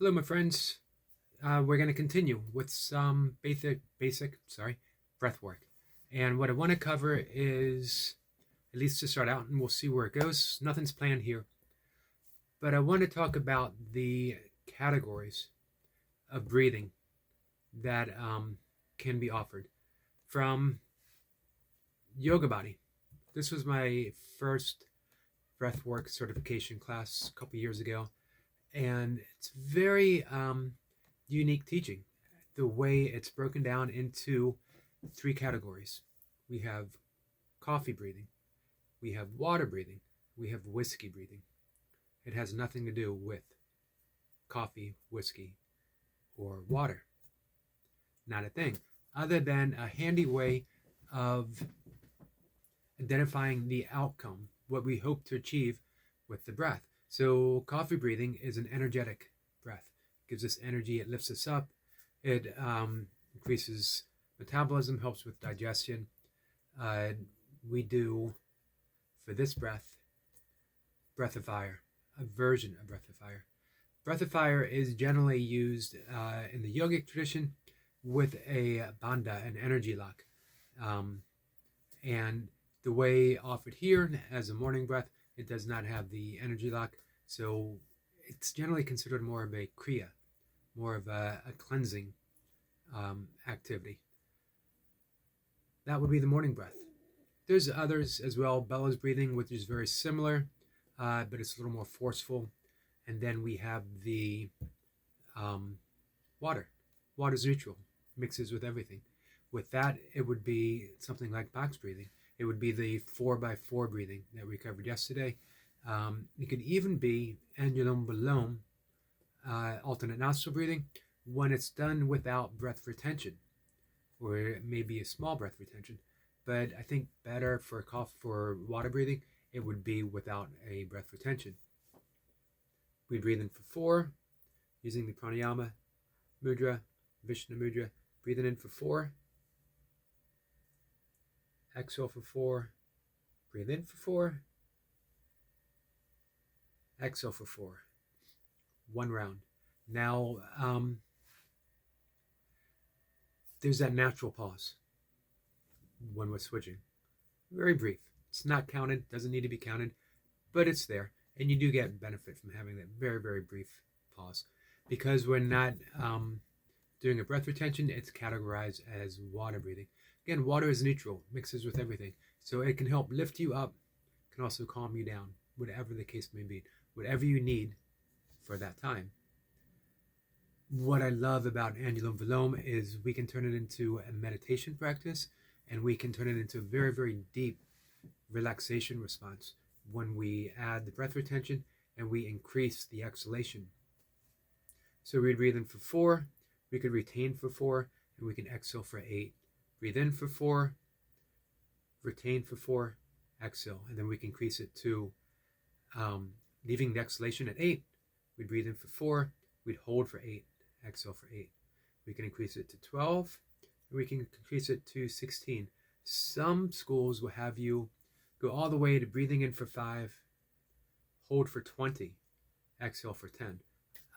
Hello, my friends. We're going to continue with some basic breath work. And what I want to cover is, at least to start out, and we'll see where it goes. Nothing's planned here, but I want to talk about the categories of breathing that can be offered from Yoga Body. This was my first breathwork certification class a couple years ago, and it's very unique teaching. The way it's broken down into three categories. We have coffee breathing, we have water breathing, we have whiskey breathing. It has nothing to do with coffee, whiskey, or water. Not a thing. Other than a handy way of identifying the outcome, what we hope to achieve with the breath. So, coffee breathing is an energetic breath. It gives us energy, it lifts us up, it increases metabolism, helps with digestion. Uh, we do, for this breath of fire, a version of breath of fire. Breath of fire is generally used in the yogic tradition with a bandha, an energy lock. And the way offered here as a morning breath, it does not have the energy lock. So it's generally considered more of a kriya, more of a cleansing activity. That would be the morning breath. There's others as well, bellows breathing, which is very similar, but it's a little more forceful. And then we have the water. Water's neutral, mixes with everything. With that, it would be something like box breathing. It would be the 4x4 breathing that we covered yesterday. It could even be anulom vilom, alternate nostril breathing, when it's done without breath retention, or it may be a small breath retention. But I think better for water breathing, it would be without a breath retention. We breathe in for 4, using the pranayama mudra, Vishnu mudra. Breathing in for 4, exhale for 4, breathe in for 4, exhale for 4. One round. Now, there's that natural pause when we're switching. Very brief. It's not counted, doesn't need to be counted, but it's there. And you do get benefit from having that very, very brief pause. Because we're not doing a breath retention, it's categorized as water breathing. Again, water is neutral, mixes with everything. So it can help lift you up, can also calm you down, whatever the case may be, whatever you need for that time. What I love about Anulom Vilom is we can turn it into a meditation practice, and we can turn it into a very, very deep relaxation response when we add the breath retention and we increase the exhalation. So we breathe in for 4, we could retain for 4, and we can exhale for 8. Breathe in for 4, retain for 4, exhale, and then we can increase it to leaving the exhalation at 8. We breathe in for 4, we'd hold for 8, exhale for 8. We can increase it to 12, and we can increase it to 16. Some schools will have you go all the way to breathing in for 5, hold for 20, exhale for 10.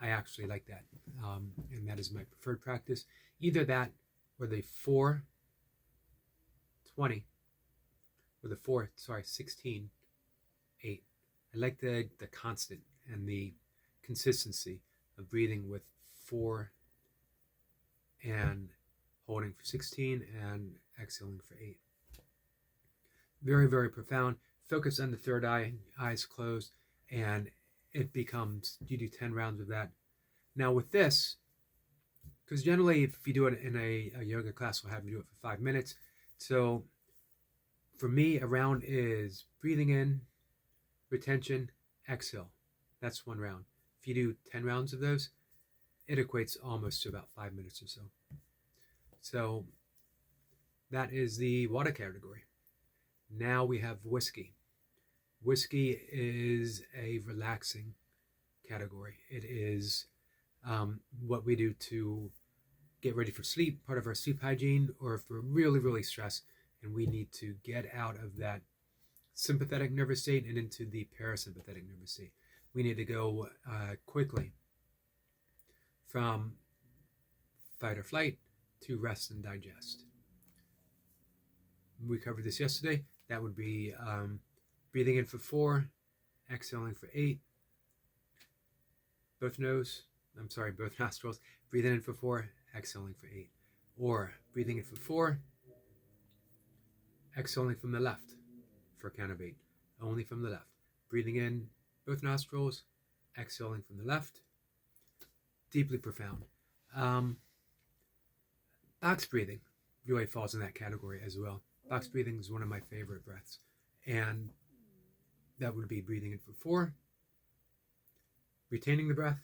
I actually like that, and that is my preferred practice. Either that or the 4, 20, or the 16, 8. I like the constant and the consistency of breathing with 4 and holding for 16 and exhaling for 8. Very, very profound. Focus on the third eye, eyes closed, and it becomes, you do 10 rounds of that. Now with this, because generally if you do it in a yoga class, we'll have you do it for 5 minutes. So for me, a round is breathing in, retention, exhale. That's 1 round. If you do 10 rounds of those, it equates almost to about 5 minutes or so. So that is the water category. Now we have whiskey. Whiskey is a relaxing category. It is what we do to get ready for sleep, part of our sleep hygiene, or if we're really, really stressed and we need to get out of that sympathetic nervous state and into the parasympathetic nervous state. We need to go quickly from fight or flight to rest and digest. We covered this yesterday. That would be breathing in for 4, exhaling for 8. Both nostrils. Breathing in for 4, exhaling for 8. Or breathing in for 4, exhaling from the left for a count of 8. Only from the left. Breathing in both nostrils, exhaling from the left. Deeply profound. Box breathing really falls in that category as well. Box breathing is one of my favorite breaths. And that would be breathing in for 4, retaining the breath,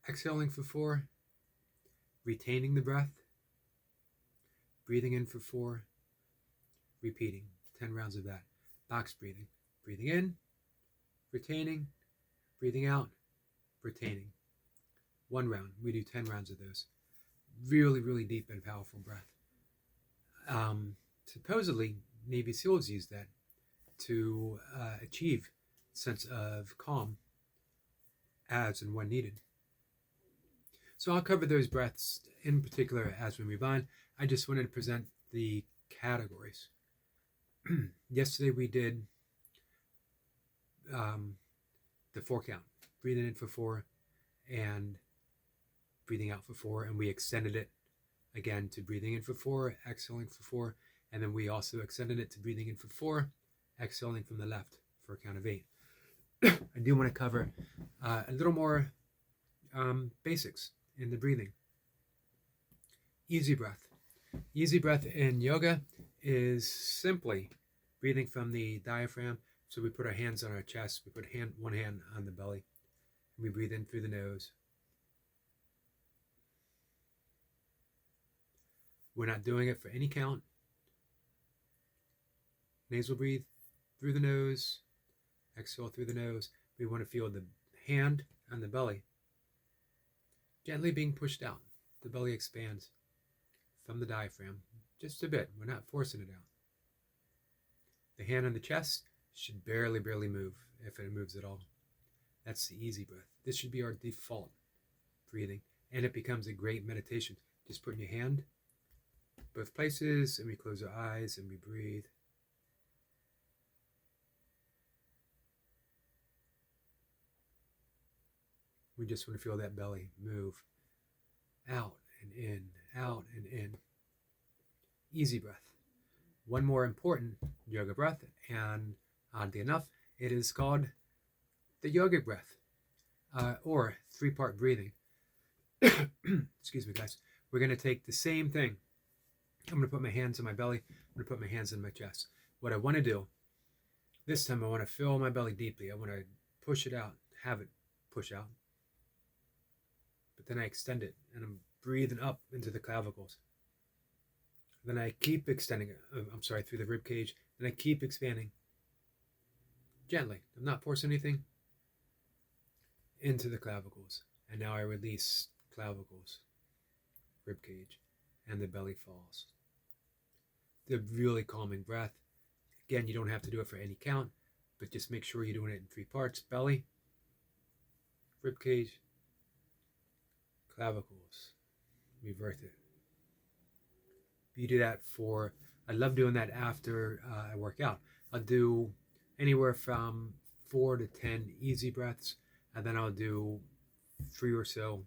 exhaling for 4, retaining the breath, breathing in for 4, repeating 10 rounds of that. Box breathing. Breathing in, retaining, breathing out, retaining. 1 round. We do 10 rounds of those. Really, really deep and powerful breath. Supposedly, Navy SEALs use that to achieve a sense of calm as and when needed. So I'll cover those breaths in particular as we move on. I just wanted to present the categories. Yesterday we did the 4 count, breathing in for 4 and breathing out for 4, and we extended it again to breathing in for 4, exhaling for 4, and then we also extended it to breathing in for 4, exhaling from the left for a count of 8. I do want to cover a little more basics in the breathing. Easy breath. Easy breath in yoga is simply breathing from the diaphragm. So we put our hands on our chest, we put one hand on the belly, and we breathe in through the nose. We're not doing it for any count. Nasal breathe through the nose, exhale through the nose. We want to feel the hand on the belly gently being pushed out. The belly expands from the diaphragm just a bit. We're not forcing it out. The hand on the chest should barely move, if it moves at all. That's the easy breath. This should be our default breathing, and it becomes a great meditation. Just putting your hand both places, and we close our eyes and we breathe. We just want to feel that belly move out and in, out and in. Easy breath. One more important yoga breath, and oddly enough, it is called the yogic breath, or 3-part breathing. Excuse me, guys. We're going to take the same thing. I'm going to put my hands on my belly. I'm going to put my hands on my chest. What I want to do, this time I want to fill my belly deeply. I want to push it out, have it push out. But then I extend it, and I'm breathing up into the clavicles. Then I keep extending it, through the rib cage. Then I keep expanding. Gently. I'm not forcing anything. Into the clavicles. And now I release clavicles, rib cage, and the belly falls. The really calming breath. Again, you don't have to do it for any count, but just make sure you're doing it in 3 parts. Belly, rib cage, clavicles. Reverse it. You do that I love doing that after I work out. I'll do anywhere from 4 to 10 easy breaths, and then I'll do 3 or so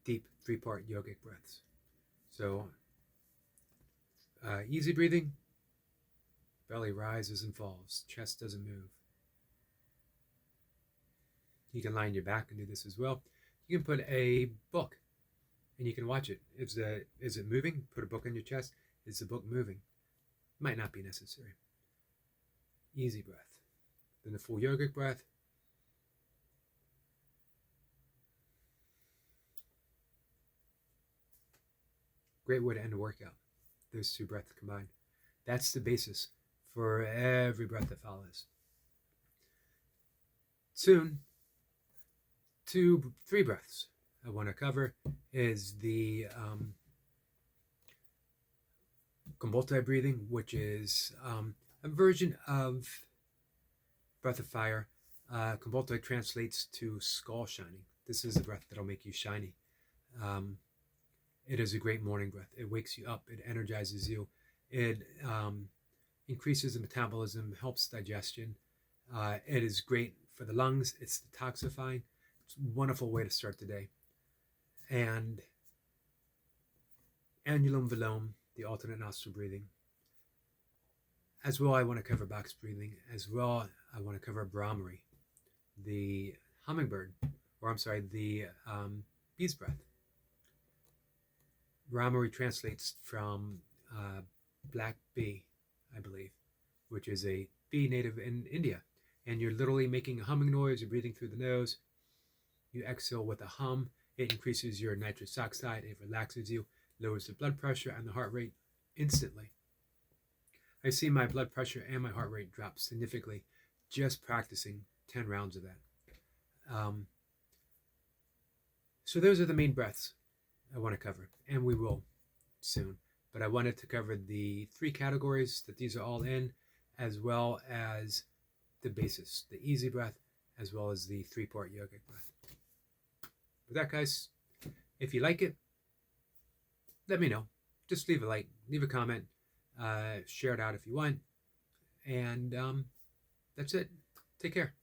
deep 3-part yogic breaths. So easy breathing, belly rises and falls, chest doesn't move. You can lie on your back and do this as well. You can put a book and you can watch it. Is it moving? Put a book on your chest. Is the book moving? Might not be necessary. Easy breath. Then the full yogic breath. Great way to end a workout. Those 2 breaths combined. That's the basis for every breath that follows. Soon, 3 breaths I want to cover is the Kumbhalti breathing, which is a version of breath of fire. Kumboltoi translates to skull shining. This is the breath that'll make you shiny. It is a great morning breath. It wakes you up. It energizes you. It increases the metabolism, helps digestion. It is great for the lungs. It's detoxifying. It's a wonderful way to start the day. And Anulom Vilom, the alternate nostril breathing. As well, I want to cover box breathing. As well, I want to cover Brahmari, the hummingbird, or I'm sorry, the bee's breath. Brahmari translates from black bee, I believe, which is a bee native in India. And you're literally making a humming noise. You're breathing through the nose. You exhale with a hum. It increases your nitrous oxide. It relaxes you, lowers the blood pressure and the heart rate instantly. I see my blood pressure and my heart rate drop significantly just practicing 10 rounds of that. So those are the main breaths I want to cover, and we will soon. But I wanted to cover the 3 categories that these are all in, as well as the basis, the easy breath, as well as the 3-part yogic breath. With that, guys, if you like it, let me know. Just leave a like, leave a comment, share it out if you want. And that's it. Take care.